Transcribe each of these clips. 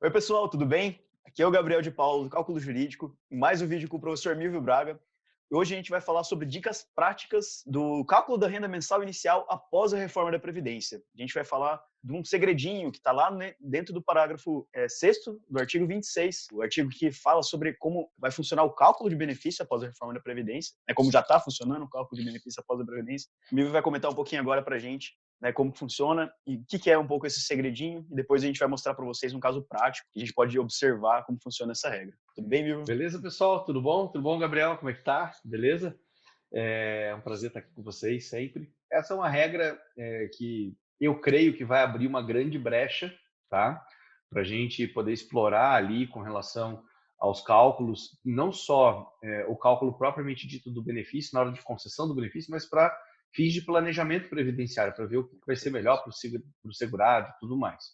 Oi, pessoal, tudo bem? Aqui é o Gabriel de Paulo, do Cálculo Jurídico, e mais um vídeo com o professor Milvio Braga. Hoje a gente vai falar sobre dicas práticas do cálculo da renda mensal inicial após a reforma da Previdência. A gente vai falar de um segredinho que está lá dentro do parágrafo 6º do artigo 26, o artigo que fala sobre como vai funcionar o cálculo de benefício após a reforma da Previdência, como já está funcionando o cálculo de benefício após a Previdência. O Milvio vai comentar um pouquinho agora para a gente, como funciona e o que é um pouco esse segredinho, e depois a gente vai mostrar para vocês um caso prático que a gente pode observar como funciona essa regra. Tudo bem, Milvio? Beleza, pessoal? Tudo bom? Tudo bom, Gabriel? Como é que tá? Beleza? É um prazer estar aqui com vocês sempre. Essa é uma regra que eu creio que vai abrir uma grande brecha, tá? Para a gente poder explorar ali com relação aos cálculos, não só o cálculo propriamente dito do benefício, na hora de concessão do benefício, mas para fins de planejamento previdenciário, para ver o que vai ser melhor para o segurado e tudo mais.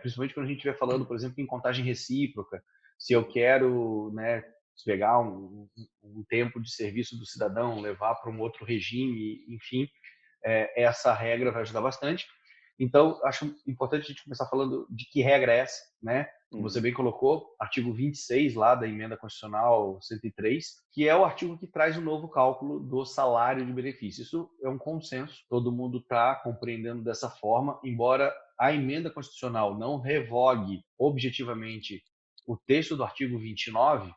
Principalmente quando a gente estiver falando, por exemplo, em contagem recíproca, se eu quero, né, pegar um tempo de serviço do cidadão, levar para um outro regime, enfim, essa regra vai ajudar bastante. Então, acho importante a gente começar falando de que regra é essa, né? Como você bem colocou, artigo 26 lá da Emenda Constitucional 103, que é o artigo que traz o novo cálculo do salário de benefício. Isso é um consenso, todo mundo está compreendendo dessa forma, embora a Emenda Constitucional não revogue objetivamente o texto do artigo 29,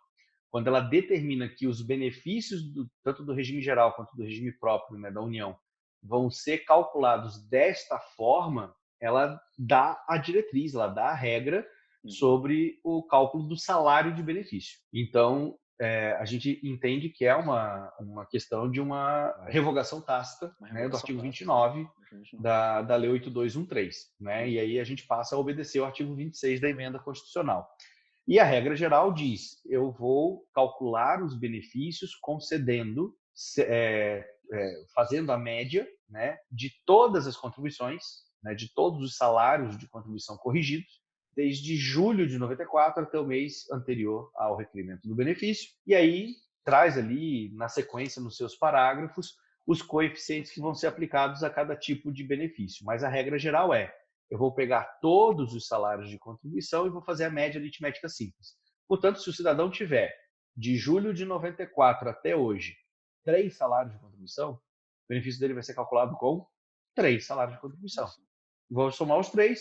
quando ela determina que os benefícios tanto do regime geral quanto do regime próprio, né, da União, vão ser calculados desta forma, ela dá a diretriz, ela dá a regra sobre o cálculo do salário de benefício. Então, a gente entende que é uma questão de uma revogação tácita, né, do artigo 29 da Lei 8213. Né? E aí a gente passa a obedecer o artigo 26 da Emenda Constitucional. E a regra geral diz: eu vou calcular os benefícios concedendo, fazendo a média, né, de todas as contribuições, né, de todos os salários de contribuição corrigidos, desde julho de 94 até o mês anterior ao requerimento do benefício. E aí traz ali, na sequência, nos seus parágrafos, os coeficientes que vão ser aplicados a cada tipo de benefício. Mas a regra geral é: eu vou pegar todos os salários de contribuição e vou fazer a média aritmética simples. Portanto, se o cidadão tiver, de julho de 94 até hoje, 3 salários de contribuição, o benefício dele vai ser calculado com 3 salários de contribuição. Vou somar os 3,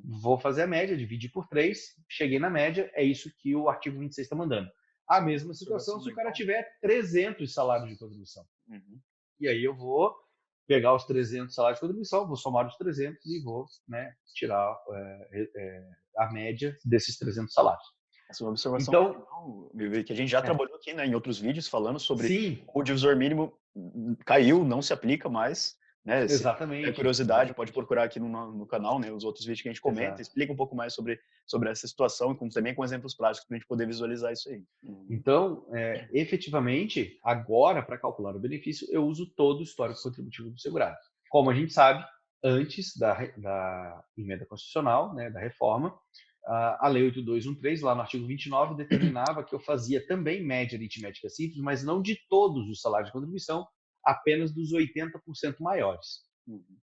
vou fazer a média, dividir por 3, cheguei na média, é isso que o artigo 26 está mandando. A mesma situação se o cara tiver 300 salários de contribuição. E aí eu vou pegar os 300 salários de contribuição, vou somar os 300 e vou, né, tirar a média desses 300 salários. Essa é uma observação Então, legal, que a gente já trabalhou aqui, né, em outros vídeos falando sobre sim, o divisor mínimo caiu, não se aplica mais. Né, se tiver exatamente, curiosidade, pode procurar aqui no canal, né, os outros vídeos que a gente comenta, exato. explica um pouco mais sobre essa situação, e também com exemplos práticos para a gente poder visualizar isso aí. Então, efetivamente, agora, para calcular o benefício, eu uso todo o histórico contributivo do segurado. Como a gente sabe, antes da emenda constitucional, né, da reforma, a Lei 8213, lá no artigo 29, determinava que eu fazia também média aritmética simples, mas não de todos os salários de contribuição, apenas dos 80% maiores.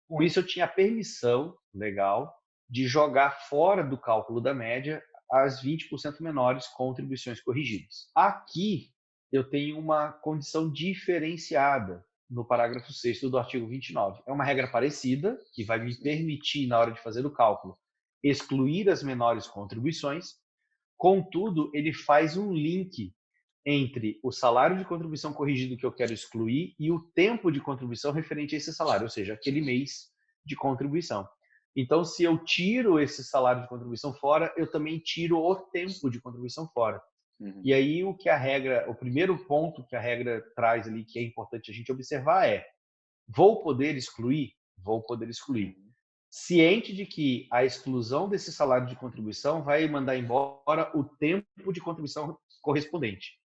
Com isso, eu tinha a permissão legal de jogar fora do cálculo da média as 20% menores contribuições corrigidas. Aqui, eu tenho uma condição diferenciada no parágrafo 6º do artigo 29. É uma regra parecida, que vai me permitir, na hora de fazer o cálculo, excluir as menores contribuições. Contudo, ele faz um link entre o salário de contribuição corrigido que eu quero excluir e o tempo de contribuição referente a esse salário, ou seja, aquele mês de contribuição. Então, se eu tiro esse salário de contribuição fora, eu também tiro o tempo de contribuição fora. E aí o primeiro ponto que a regra traz ali, que é importante a gente observar é: vou poder excluir? Vou poder excluir. Ciente de que a exclusão desse salário de contribuição vai mandar embora o tempo de contribuição correspondente.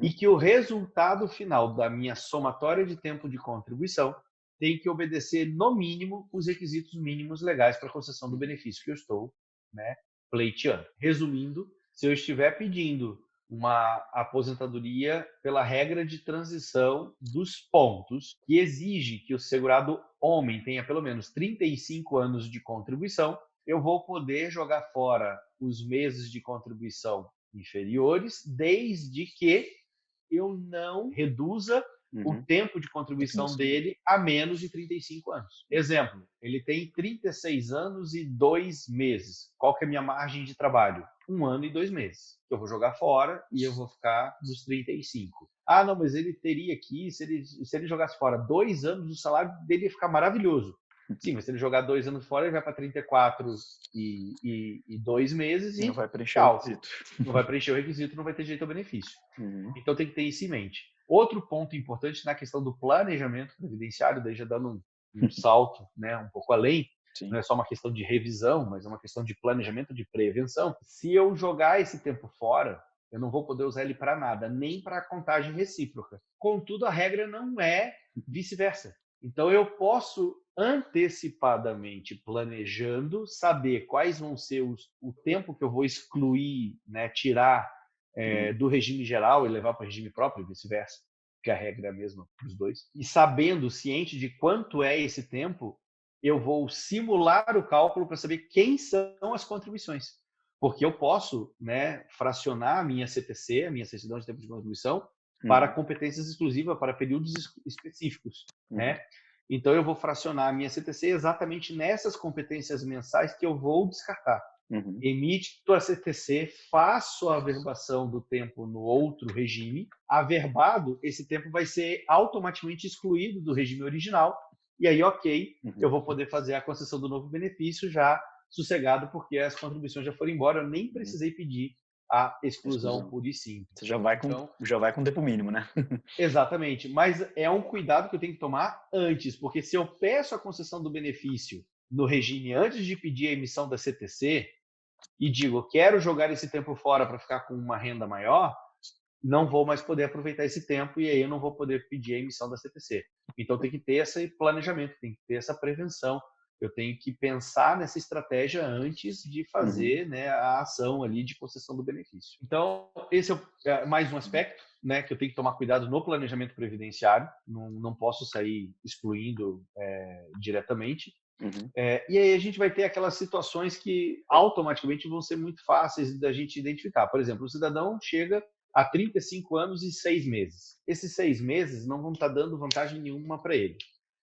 E que o resultado final da minha somatória de tempo de contribuição tem que obedecer, no mínimo, os requisitos mínimos legais para a concessão do benefício que eu estou, né, pleiteando. Resumindo, se eu estiver pedindo uma aposentadoria pela regra de transição dos pontos, que exige que o segurado homem tenha pelo menos 35 anos de contribuição, eu vou poder jogar fora os meses de contribuição inferiores, desde que eu não reduza o tempo de contribuição dele a menos de 35 anos. Exemplo, ele tem 36 anos e 2 meses. Qual que é a minha margem de trabalho? 1 ano e 2 meses. Eu vou jogar fora e eu vou ficar nos 35. Ah, não, mas ele teria aqui, se ele jogasse fora 2 anos, o salário dele ia ficar maravilhoso. Sim, mas se ele jogar 2 anos fora, ele vai para 34 e 2 meses e não vai preencher tchau. o requisito. Não vai preencher o requisito, não vai ter direito ao benefício. Então tem que ter isso em mente. Outro ponto importante na questão do planejamento previdenciário, daí já dando um salto, né, um pouco além, Sim. não é só uma questão de revisão, mas é uma questão de planejamento de prevenção. Se eu jogar esse tempo fora, eu não vou poder usar ele para nada, nem para contagem recíproca. Contudo, a regra não é vice-versa. Então, eu posso antecipadamente, planejando, saber quais vão ser o tempo que eu vou excluir, né, tirar do regime geral e levar para o regime próprio e vice-versa, porque a regra é a mesma para os dois. E sabendo, ciente de quanto é esse tempo, eu vou simular o cálculo para saber quem são as contribuições. Porque eu posso, né, fracionar a minha CTC, a minha certidão de tempo de contribuição, para competências exclusivas, para períodos específicos. Né? Então, eu vou fracionar a minha CTC exatamente nessas competências mensais que eu vou descartar. Emite a CTC, faço a averbação do tempo no outro regime. Averbado, esse tempo vai ser automaticamente excluído do regime original. E aí, ok, eu vou poder fazer a concessão do novo benefício já sossegado, porque as contribuições já foram embora, eu nem precisei pedir a exclusão pura e simples. Você já vai com tempo mínimo, né? Exatamente, mas é um cuidado que eu tenho que tomar antes, porque se eu peço a concessão do benefício no regime antes de pedir a emissão da CTC e digo, eu quero jogar esse tempo fora para ficar com uma renda maior, não vou mais poder aproveitar esse tempo e aí eu não vou poder pedir a emissão da CTC. Então tem que ter esse planejamento, tem que ter essa prevenção. Eu tenho que pensar nessa estratégia antes de fazer né, a ação ali de concessão do benefício. Então, esse é mais um aspecto né, que eu tenho que tomar cuidado no planejamento previdenciário. Não posso sair excluindo diretamente. E aí a gente vai ter aquelas situações que automaticamente vão ser muito fáceis da gente identificar. Por exemplo, o cidadão chega a 35 anos e 6 meses. Esses 6 meses não vão estar dando vantagem nenhuma para ele.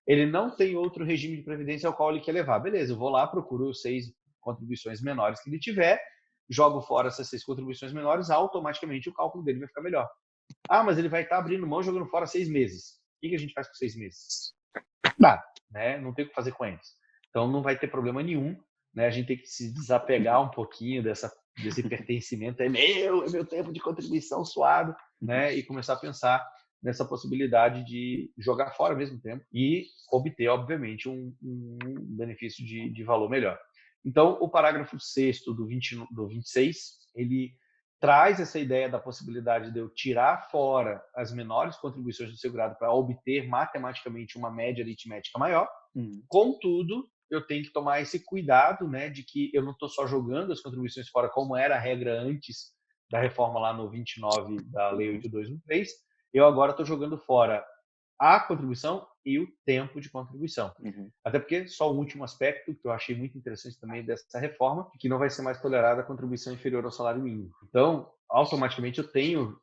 Ele não tem outro regime de previdência ao qual ele quer levar. Beleza, eu vou lá, procuro 6 contribuições menores que ele tiver, jogo fora essas 6 contribuições menores, automaticamente o cálculo dele vai ficar melhor. Ah, mas ele vai estar abrindo mão jogando fora 6 meses. O que a gente faz com 6 meses? Nada, né? Não tem o que fazer com eles. Então não vai ter problema nenhum. Né? A gente tem que se desapegar um pouquinho desse pertencimento. É meu tempo de contribuição suado. Né? E começar a pensar nessa possibilidade de jogar fora ao mesmo tempo e obter, obviamente, um benefício de valor melhor. Então, o parágrafo 6º do 26, ele traz essa ideia da possibilidade de eu tirar fora as menores contribuições do segurado para obter matematicamente uma média aritmética maior. Contudo, eu tenho que tomar esse cuidado né, de que eu não estou só jogando as contribuições fora, como era a regra antes da reforma lá no 29 da Lei 8213, eu agora estou jogando fora a contribuição e o tempo de contribuição. Até porque, só o último aspecto, que eu achei muito interessante também dessa reforma, que não vai ser mais tolerada a contribuição inferior ao salário mínimo. Então, automaticamente eu tenho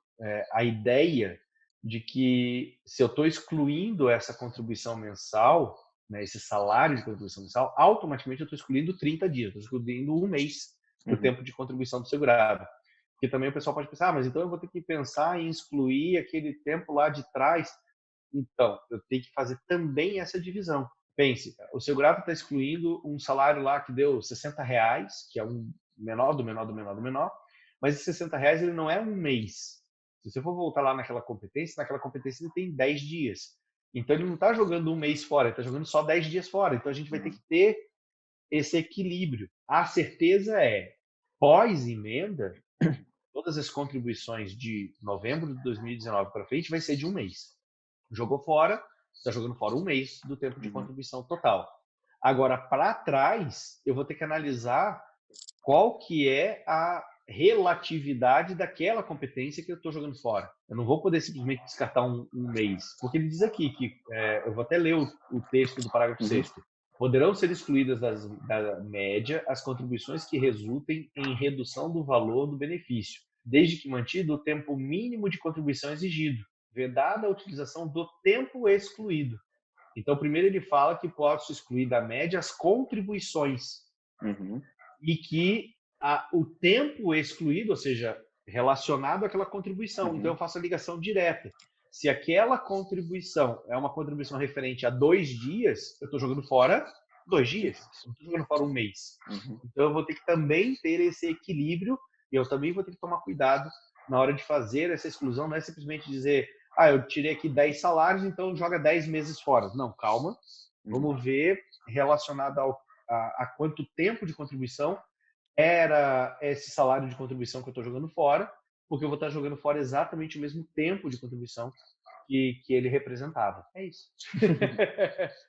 a ideia de que se eu estou excluindo essa contribuição mensal, né, esse salário de contribuição mensal, automaticamente eu estou excluindo 30 dias, estou excluindo um mês do tempo de contribuição do segurado. Porque também o pessoal pode pensar, mas então eu vou ter que pensar em excluir aquele tempo lá de trás. Então, eu tenho que fazer também essa divisão. Pense, o segurado está excluindo um salário lá que deu R$60, que é um menor do menor do menor do menor, mas esse R$60 ele não é um mês. Se você for voltar lá naquela competência ele tem 10 dias. Então, ele não está jogando um mês fora, ele está jogando só 10 dias fora. Então, a gente vai ter que ter esse equilíbrio. A certeza é, pós-emenda, todas as contribuições de novembro de 2019 para frente vai ser de um mês. Jogou fora, está jogando fora um mês do tempo de contribuição total. Agora, para trás, eu vou ter que analisar qual que é a relatividade daquela competência que eu estou jogando fora. Eu não vou poder simplesmente descartar um mês, porque ele diz aqui que, eu vou até ler o texto do parágrafo 6º, Poderão ser excluídas da média as contribuições que resultem em redução do valor do benefício, desde que mantido o tempo mínimo de contribuição exigido, vedada a utilização do tempo excluído. Então, primeiro ele fala que posso excluir da média as contribuições e que o tempo excluído, ou seja, relacionado àquela contribuição. Então, eu faço a ligação direta. Se aquela contribuição é uma contribuição referente a 2 dias, eu estou jogando fora 2 dias. Eu não estou jogando fora um mês. Então, eu vou ter que também ter esse equilíbrio e eu também vou ter que tomar cuidado na hora de fazer essa exclusão. Não é simplesmente dizer, eu tirei aqui 10 salários, então joga 10 meses fora. Não, calma. Vamos ver relacionado a quanto tempo de contribuição era esse salário de contribuição que eu estou jogando fora, porque eu vou estar jogando fora exatamente o mesmo tempo de contribuição que ele representava. É isso.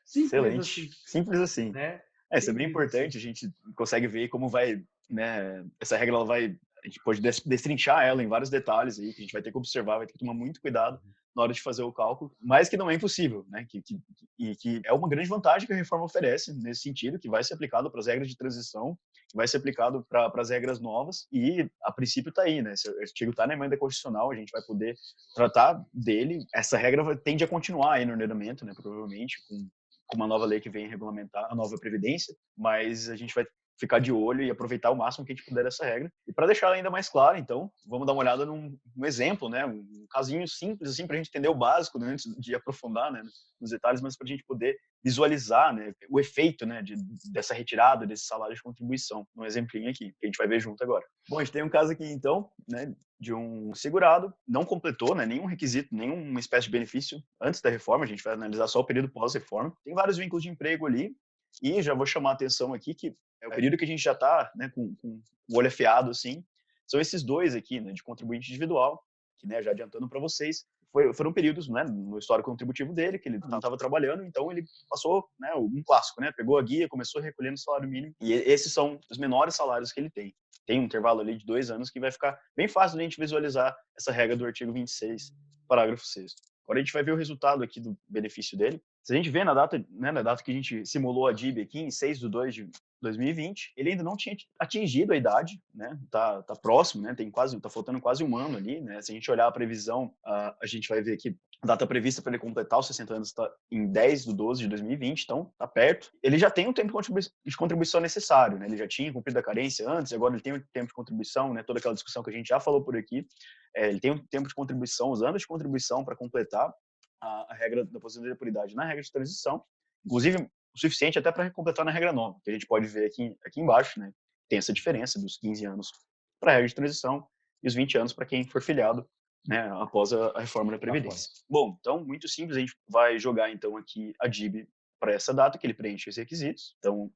Simples excelente. Assim. Simples assim. Né? Isso é bem importante, assim. A gente consegue ver como vai, né, essa regra ela vai, a gente pode destrinchar ela em vários detalhes aí, que a gente vai ter que observar, vai ter que tomar muito cuidado na hora de fazer o cálculo, mas que não é impossível, né? Que é uma grande vantagem que a reforma oferece nesse sentido, que vai ser aplicado para as regras de transição, que vai ser aplicado para as regras novas e, a princípio, está aí, né? Esse artigo está na emenda constitucional, a gente vai poder tratar dele. Essa regra tende a continuar aí no ordenamento, né? Provavelmente, com uma nova lei que vem regulamentar a nova previdência, mas a gente vai ficar de olho e aproveitar o máximo que a gente puder dessa regra. E para deixar ela ainda mais clara, então, vamos dar uma olhada num exemplo, né? Um casinho simples, assim, para a gente entender o básico, né? Antes de aprofundar, né, nos detalhes, mas para a gente poder visualizar, né, o efeito, né, dessa retirada desse salário de contribuição. Um exemplinho aqui, que a gente vai ver junto agora. Bom, a gente tem um caso aqui, então, né, de um segurado, não completou, né, nenhum requisito, nenhuma espécie de benefício antes da reforma, a gente vai analisar só o período pós-reforma. Tem vários vínculos de emprego ali, e já vou chamar a atenção aqui que é o período que a gente já está, né, com o olho afiado, assim, são esses dois aqui, né, de contribuinte individual, que, né, já adiantando para vocês, foram períodos, né, no histórico contributivo dele, que ele não estava trabalhando, então ele passou, né, um clássico, né, pegou a guia, começou recolhendo o salário mínimo, e esses são os menores salários que ele tem. Tem um intervalo ali de 2 anos que vai ficar bem fácil de a gente visualizar essa regra do artigo 26, parágrafo 6º. Agora a gente vai ver o resultado aqui do benefício dele. Se a gente vê na data, né, na data que a gente simulou a DIB aqui, em 6/2 de 2020, ele ainda não tinha atingido a idade, né? Tá próximo, né? Tá faltando quase um ano ali, né? Se a gente olhar a previsão, a gente vai ver que a data prevista para ele completar os 60 anos está em 10/12 de 2020, então tá perto. Ele já tem o tempo de contribuição necessário, né? Ele já tinha cumprido a carência antes, agora ele tem o tempo de contribuição, né? Toda aquela discussão que a gente já falou por aqui. Ele tem o tempo de contribuição, os anos de contribuição para completar a regra da aposentadoria por idade na regra de transição, inclusive o suficiente até para completar na regra nova, que a gente pode ver aqui embaixo, né? Tem essa diferença dos 15 anos para a regra de transição e os 20 anos para quem for filiado, né, após a reforma da Previdência. Bom, então, muito simples, a gente vai jogar então aqui a DIB para essa data, que ele preenche os requisitos. Então,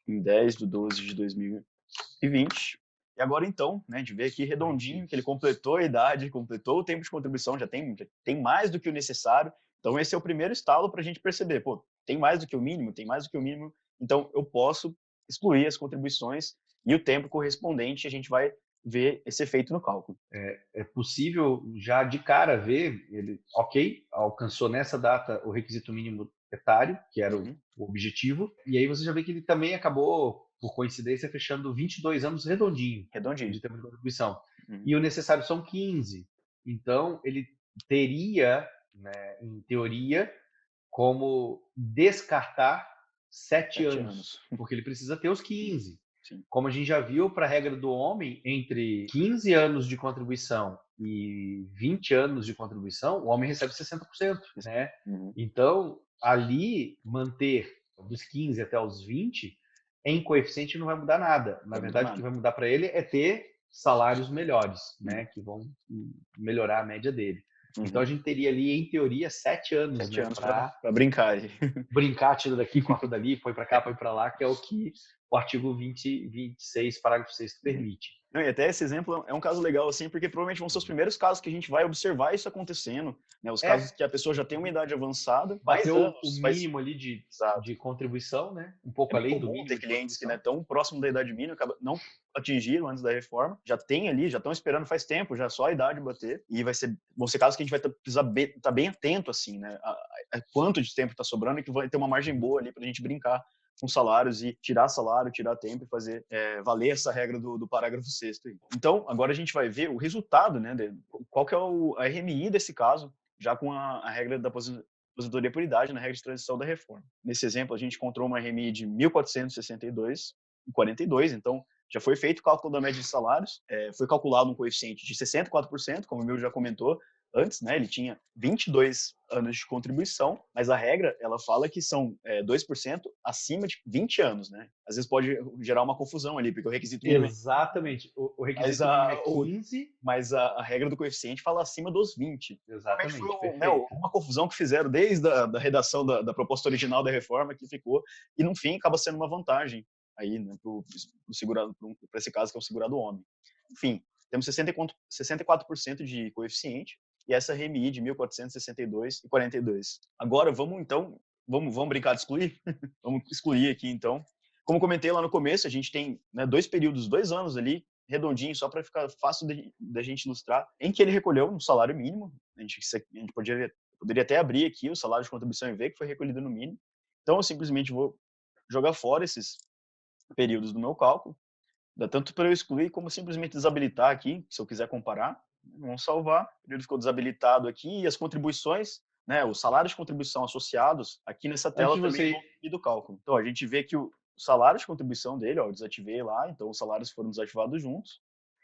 em 10/12 de 2020. E agora, então, né, de ver aqui redondinho, que ele completou a idade, completou o tempo de contribuição, já tem mais do que o necessário. Então, esse é o primeiro estalo para a gente perceber, pô, tem mais do que o mínimo, então eu posso excluir as contribuições e o tempo correspondente, a gente vai ver esse efeito no cálculo. É possível já de cara ver, ele, alcançou nessa data o requisito mínimo etário, que era o objetivo, e aí você já vê que ele também acabou, por coincidência, fechando 22 anos redondinho de tempo de contribuição. E o necessário são 15. Então, ele teria, né, em teoria, como descartar 7 anos, porque ele precisa ter os 15. Sim. Como a gente já viu, para a regra do homem, entre 15 anos de contribuição e 20 anos de contribuição, o homem recebe 60%. Né? Então, ali, manter dos 15 até os 20, em coeficiente não vai mudar nada. Na verdade, o que vai mudar para ele é ter salários melhores, né? Que vão melhorar a média dele. Então, a gente teria ali, em teoria, 7 anos, 7 anos para brincar. Brincar, tira daqui, corta dali, põe para cá, põe para lá, que é o que o artigo 26, parágrafo 6º permite. Não, e até esse exemplo é um caso legal, assim, porque provavelmente vão ser os primeiros casos que a gente vai observar isso acontecendo, né? Os casos que a pessoa já tem uma idade avançada, vai ter o mínimo ali de contribuição, né? Um pouco além do mínimo. Tem clientes que, né, estão próximo da idade mínima, não atingiram antes da reforma, já tem ali, já estão esperando faz tempo, já só a idade bater, e vão ser casos que a gente vai precisar estar bem atento, assim, né? A quanto de tempo está sobrando e que vai ter uma margem boa ali para a gente brincar com salários e tirar salário, tirar tempo e fazer valer essa regra do parágrafo 6º aí. Então, agora a gente vai ver o resultado, né, qual que é a RMI desse caso, já com a regra da aposentadoria por idade na regra de transição da reforma. Nesse exemplo, a gente encontrou uma RMI de 1.462,42, então já foi feito o cálculo da média de salários, foi calculado um coeficiente de 64%, como o Emil já comentou antes, né? Ele tinha 22 anos de contribuição, mas a regra, ela fala que são 2% acima de 20 anos, né? Às vezes pode gerar uma confusão ali, porque o requisito mínimo Exatamente. O requisito mínimo é 15. Mas a regra do coeficiente fala acima dos 20. Exatamente, foi perfeito. uma confusão que fizeram desde a redação da proposta original da reforma que ficou, e no fim acaba sendo uma vantagem aí, né, para esse caso que é o segurado homem. Enfim, temos 64% de coeficiente e essa RMI de 1.462,42. Agora vamos brincar de excluir? Vamos excluir aqui então. Como comentei lá no começo, a gente tem, né, 2 anos ali, redondinho, só para ficar fácil da gente ilustrar, em que ele recolheu um salário mínimo. A gente poderia até abrir aqui o salário de contribuição e ver que foi recolhido no mínimo. Então, eu simplesmente vou jogar fora esses períodos do meu cálculo, dá tanto para eu excluir como simplesmente desabilitar aqui, se eu quiser comparar. Vamos salvar, o período ficou desabilitado aqui, e as contribuições, né, os salários de contribuição associados, aqui nessa tela também vão vir do cálculo. Então, a gente vê que o salário de contribuição dele, ó, eu desativei lá, então os salários foram desativados juntos.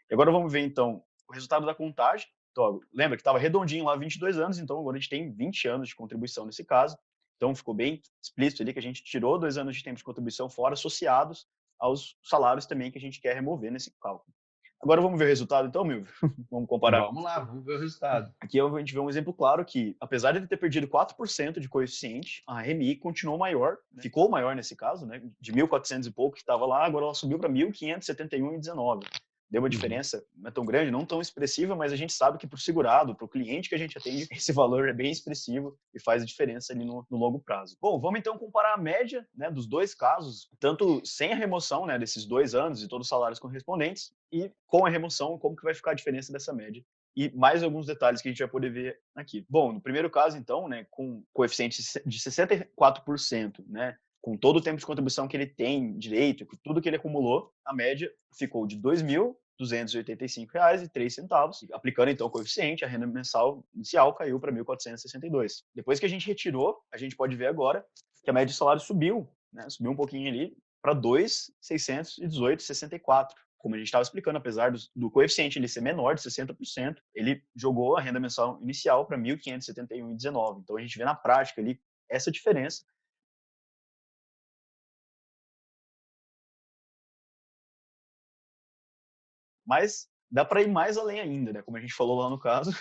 E agora vamos ver, então, o resultado da contagem. Então, ó, lembra que estava redondinho lá 22 anos, então agora a gente tem 20 anos de contribuição nesse caso. Então, ficou bem explícito ali que a gente tirou 2 anos de tempo de contribuição fora, associados aos salários também que a gente quer remover nesse cálculo. Agora vamos ver o resultado, então, Milvio? Vamos comparar. Vamos lá, vamos ver o resultado. Aqui a gente vê um exemplo claro que, apesar de ele ter perdido 4% de coeficiente, a RMI continuou maior, ficou maior nesse caso, né? De 1.400 e pouco que estava lá, agora ela subiu para 1.571,19. Deu uma diferença não é tão grande, não tão expressiva, mas a gente sabe que para o segurado, para o cliente que a gente atende, esse valor é bem expressivo e faz a diferença ali no longo prazo. Bom, vamos então comparar a média, né, dos dois casos, tanto sem a remoção, né, desses 2 anos e todos os salários correspondentes, e com a remoção, como que vai ficar a diferença dessa média. E mais alguns detalhes que a gente vai poder ver aqui. Bom, no primeiro caso, então, né, com coeficiente de 64%, né, com todo o tempo de contribuição que ele tem direito, com tudo que ele acumulou, a média ficou de R$ 2.285,03. Aplicando, então, o coeficiente, a renda mensal inicial caiu para 1.462. Depois que a gente retirou, a gente pode ver agora que a média de salário subiu, né? Subiu um pouquinho ali para 2.618,64. Como a gente estava explicando, apesar do coeficiente ele ser menor de 60%, ele jogou a renda mensal inicial para 1.571,19. Então, a gente vê na prática ali essa diferença. Mas dá para ir mais além ainda, né? Como a gente falou lá no caso,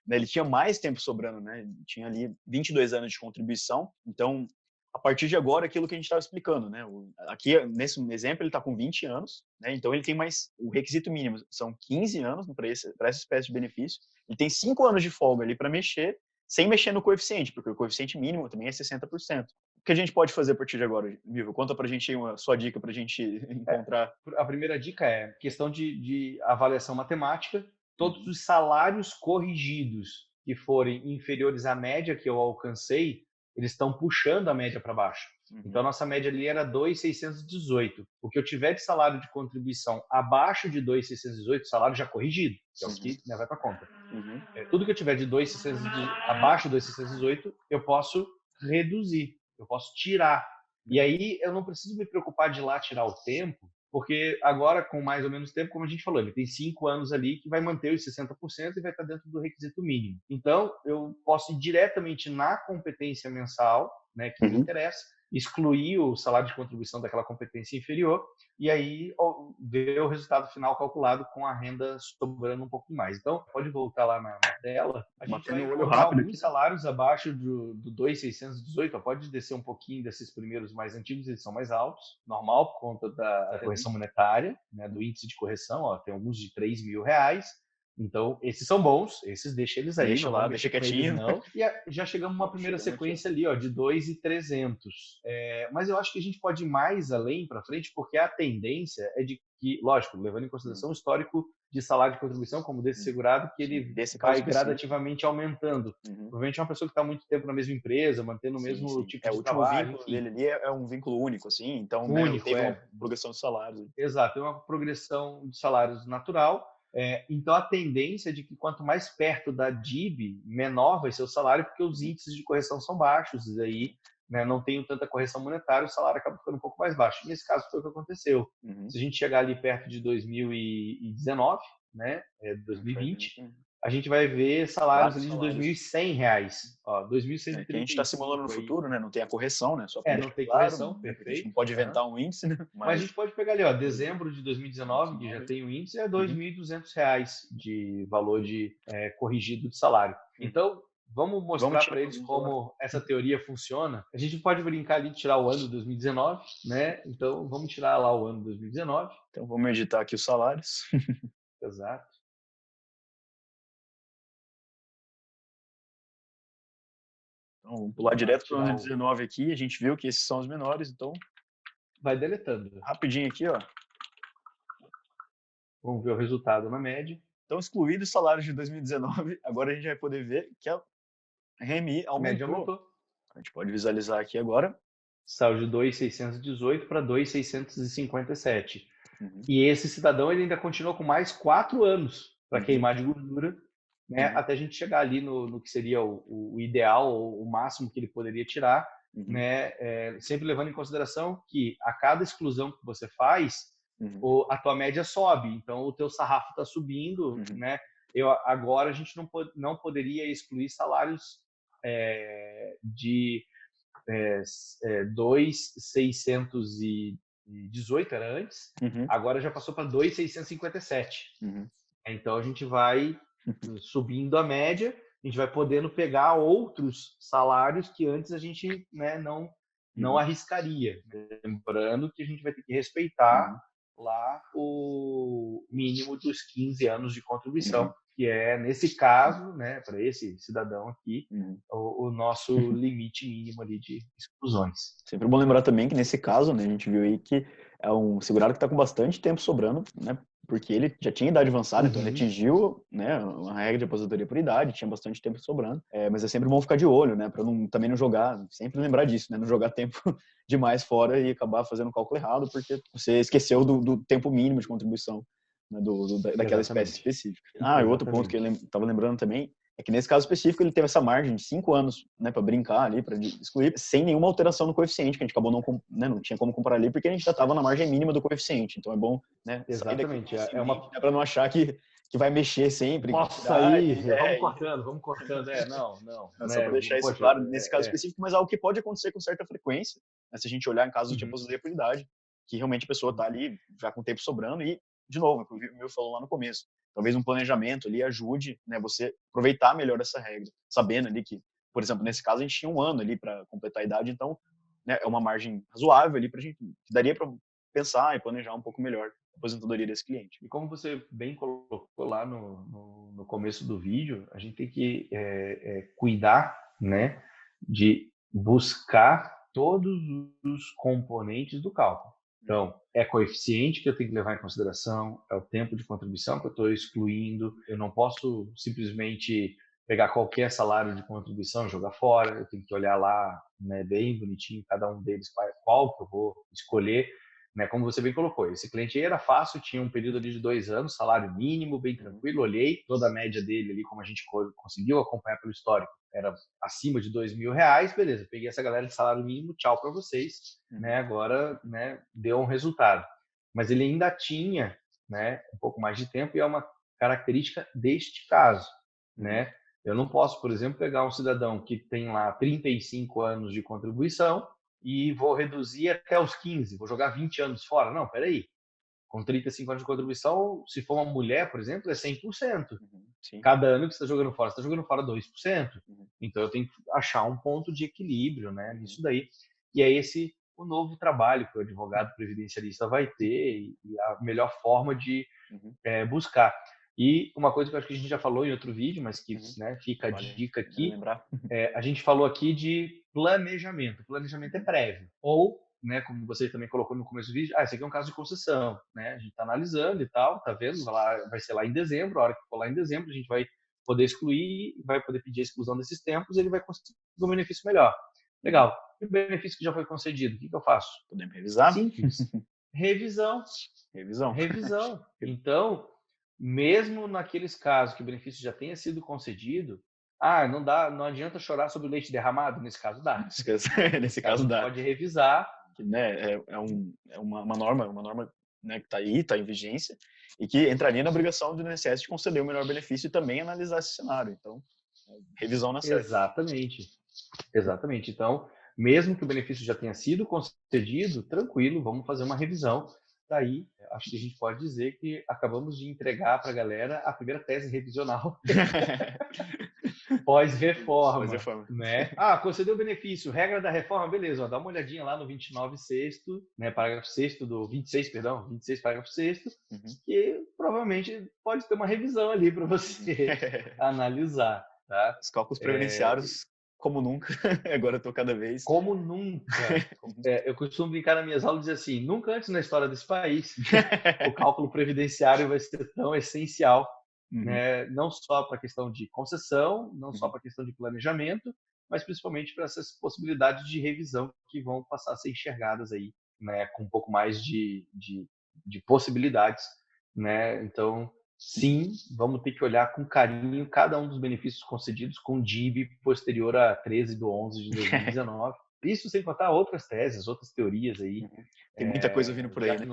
né? Ele tinha mais tempo sobrando, né? Ele tinha ali 22 anos de contribuição. Então, a partir de agora, aquilo que a gente estava explicando, né? Aqui, nesse exemplo, ele está com 20 anos, né? Então, ele tem mais... O requisito mínimo são 15 anos para essa espécie de benefício. Ele tem 5 anos de folga ali para mexer, sem mexer no coeficiente, porque o coeficiente mínimo também é 60%. O que a gente pode fazer a partir de agora, Vivo? Conta para a gente aí uma sua dica para a gente encontrar. A primeira dica é questão de avaliação matemática. Todos os salários corrigidos que forem inferiores à média que eu alcancei, eles estão puxando a média para baixo. Então, a nossa média ali era 2.618. O que eu tiver de salário de contribuição abaixo de 2.618, salário já corrigido, que é o que vai para a conta. Tudo que eu tiver de 2.618, abaixo de 2.618, eu posso reduzir, eu posso tirar. E aí eu não preciso me preocupar de ir lá tirar o tempo, porque agora, com mais ou menos tempo, como a gente falou, ele tem 5 anos ali que vai manter os 60% e vai estar dentro do requisito mínimo. Então, eu posso ir diretamente na competência mensal, né, que me interessa, excluir o salário de contribuição daquela competência inferior e aí ver o resultado final calculado com a renda sobrando um pouco mais. Então, pode voltar lá na tela. A gente vai encontrar alguns salários abaixo do 2.618. Pode descer um pouquinho desses primeiros mais antigos, eles são mais altos, normal, por conta da correção monetária, né, do índice de correção. Tem alguns de R$ 3.000. Então, esses são bons, esses deixa eles aí, Deixa não lá, vamos deixa mexer com eles, quietinho. não. E já chegamos numa primeira Chegamos aqui. sequência ali, ó, de 2.300. Mas eu acho que a gente pode ir mais além para frente, porque a tendência é de que, lógico, levando em consideração o histórico de salário de contribuição, como desse segurado, que ele Desse caso vai específico. gradativamente aumentando. Provavelmente é uma pessoa que está muito tempo na mesma empresa, mantendo o mesmo tipo O de último trabalho, vínculo enfim. dele ali é um vínculo único, assim, então, né, Único, teve uma progressão de salários. Exato, tem uma progressão de salários natural. Então, a tendência é de que quanto mais perto da DIB, menor vai ser o salário, porque os índices de correção são baixos, e aí, né, não tem tanta correção monetária, o salário acaba ficando um pouco mais baixo. Nesse caso, foi o que aconteceu. Se a gente chegar ali perto de 2019, né, 2020, a gente vai ver salários ali de R$ 2.100. Ó, Que a gente está simulando no futuro, né? Não tem a correção, né? Só para não tem claro, correção, né? Porque a gente perfeito. não pode inventar um índice, né? Mas a gente pode pegar ali, ó, dezembro de 2019, que já tem o índice, é R$ 2.200 de valor de corrigido de salário. Então, vamos mostrar para eles como essa teoria funciona. A gente pode brincar ali de tirar o ano de 2019, né? Então, vamos tirar lá o ano de 2019. Então, vamos editar aqui os salários. Exato. Então, vamos pular direto para o ano 19 aqui. A gente viu que esses são os menores, então... Vai deletando. Rapidinho aqui, ó. Vamos ver o resultado na média. Então, excluídos os salários de 2019, agora a gente vai poder ver que a RMI aumentou. A média aumentou. A gente pode visualizar aqui agora. Saiu de 2.618 para 2.657. E esse cidadão ele ainda continuou com mais 4 anos para queimar de gordura, né, até a gente chegar ali no que seria o ideal, ou o máximo que ele poderia tirar, né, sempre levando em consideração que a cada exclusão que você faz, a tua média sobe, então o teu sarrafo está subindo, né? Agora a gente não poderia excluir salários de 2.618 era antes, agora já passou para 2.657. Então a gente vai subindo a média, a gente vai podendo pegar outros salários que antes a gente, né, não arriscaria. Lembrando que a gente vai ter que respeitar lá o mínimo dos 15 anos de contribuição, que é, nesse caso, né, para esse cidadão aqui, o nosso limite mínimo ali de exclusões. Sempre bom lembrar também que, nesse caso, né, a gente viu aí que é um segurado que está com bastante tempo sobrando, né, porque ele já tinha idade avançada, então ele atingiu, né, uma regra de aposentadoria por idade, tinha bastante tempo sobrando, mas é sempre bom ficar de olho, né, para também não jogar, sempre lembrar disso, né, não jogar tempo demais fora e acabar fazendo o cálculo errado, porque você esqueceu do tempo mínimo de contribuição, né, daquela espécie específica. E outro ponto que eu estava lembrando também é que, nesse caso específico, ele teve essa margem de 5 anos, né, para brincar ali, para excluir, sem nenhuma alteração no coeficiente, que a gente acabou não tinha como comparar ali, porque a gente já estava na margem mínima do coeficiente. Então é bom, né, exatamente, para não achar que vai mexer sempre. Nossa, aí, vamos cortando. Não. Só para deixar isso claro, nesse caso específico, mas algo que pode acontecer com certa frequência, né, se a gente olhar em casos de aposentadoria por idade, que realmente a pessoa está ali já com tempo sobrando e, de novo, o que o meu falou lá no começo, talvez um planejamento ali ajude, né, você aproveitar melhor essa regra, sabendo ali que, por exemplo, nesse caso a gente tinha 1 ano ali para completar a idade, então, né, é uma margem razoável ali para a gente, que daria para pensar e planejar um pouco melhor a aposentadoria desse cliente. E como você bem colocou lá no começo do vídeo, a gente tem que cuidar, né, de buscar todos os componentes do cálculo. Então, é coeficiente que eu tenho que levar em consideração, é o tempo de contribuição que eu estou excluindo, eu não posso simplesmente pegar qualquer salário de contribuição e jogar fora, eu tenho que olhar lá, né, bem bonitinho, cada um deles, qual que eu vou escolher, né, como você bem colocou. Esse cliente aí era fácil, tinha um período ali de 2 anos, salário mínimo, bem tranquilo, olhei toda a média dele ali, como a gente conseguiu acompanhar pelo histórico, era acima de R$ 2.000, beleza, peguei essa galera de salário mínimo, tchau para vocês, né, agora, né, deu um resultado. Mas ele ainda tinha, né, um pouco mais de tempo, e é uma característica deste caso, né? Eu não posso, por exemplo, pegar um cidadão que tem lá 35 anos de contribuição e vou reduzir até os 15, vou jogar 20 anos fora. Não, peraí. Com 35 anos de contribuição, se for uma mulher, por exemplo, é 100%. Cada ano que você está jogando fora, você está jogando fora 2%. Então, eu tenho que achar um ponto de equilíbrio, né, nisso daí. E é esse o novo trabalho que o advogado previdencialista vai ter, e a melhor forma de buscar. E uma coisa que eu acho que a gente já falou em outro vídeo, mas que, né, fica a Vale dica aqui, lembrar. a gente falou aqui de planejamento. Planejamento é prévio. Ou, né, como você também colocou no começo do vídeo, esse aqui é um caso de concessão, né? A gente está analisando e tal, tá vendo? Vai ser lá em dezembro, a hora que for lá em dezembro, a gente vai poder excluir, vai poder pedir a exclusão desses tempos, ele vai conseguir um benefício melhor. Legal. E o benefício que já foi concedido, o que eu faço? Podemos revisar? Simples. Revisão. Revisão. Revisão. Então, mesmo naqueles casos que o benefício já tenha sido concedido, não adianta chorar sobre o leite derramado, nesse caso dá. Nesse caso dá. Pode revisar. Né, é uma norma, né, que está aí, está em vigência, e que entraria na obrigação do INSS de conceder o melhor benefício e também analisar esse cenário. Então, revisão na certa. Exatamente. Então, mesmo que o benefício já tenha sido concedido, tranquilo, vamos fazer uma revisão. Daí, acho que a gente pode dizer que acabamos de entregar para a galera a primeira tese revisional pós-reforma. Né? Concedeu o benefício, regra da reforma, beleza, dá uma olhadinha lá no 29º, né, parágrafo 6º do 26, parágrafo 6º, que provavelmente pode ter uma revisão ali para você analisar. Tá? Os cálculos previdenciários, como nunca, agora eu estou cada vez... Como nunca. Eu costumo brincar nas minhas aulas e dizer assim, nunca antes na história desse país o cálculo previdenciário vai ser tão essencial, né? Não só para a questão de concessão, não só para a questão de planejamento, mas principalmente para essas possibilidades de revisão que vão passar a ser enxergadas aí, né? Com um pouco mais de possibilidades, né? Então, sim, vamos ter que olhar com carinho cada um dos benefícios concedidos com DIB posterior a 13/11 de 2019. Isso sem contar outras teses, outras teorias aí. Tem muita coisa vindo por aí, né?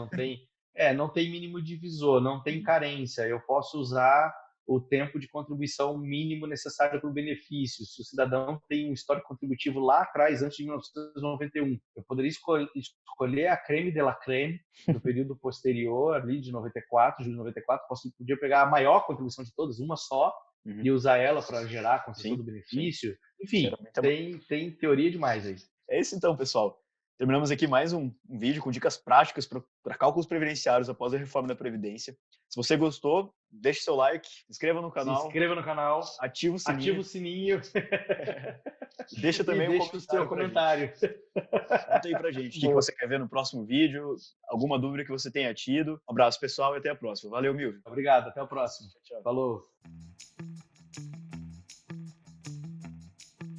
Não tem mínimo divisor, não tem carência. Eu posso usar o tempo de contribuição mínimo necessário para o benefício. Se o cidadão tem um histórico contributivo lá atrás, antes de 1991, eu poderia escolher a creme de la creme do período posterior, ali de 94, julho de 94, podia pegar a maior contribuição de todas, uma só, e usar ela para gerar a concessão do benefício. Enfim, tem teoria demais aí. É isso então, pessoal. Terminamos aqui mais um vídeo com dicas práticas para cálculos previdenciários após a reforma da Previdência. Se você gostou, deixe seu like, se inscreva no canal, ativa o sininho. Deixa também o seu comentário. Conta aí pra gente o que você quer ver no próximo vídeo, alguma dúvida que você tenha tido. Um abraço, pessoal, e até a próxima. Valeu, Milvio. Obrigado, até a próxima. Tchau. Falou.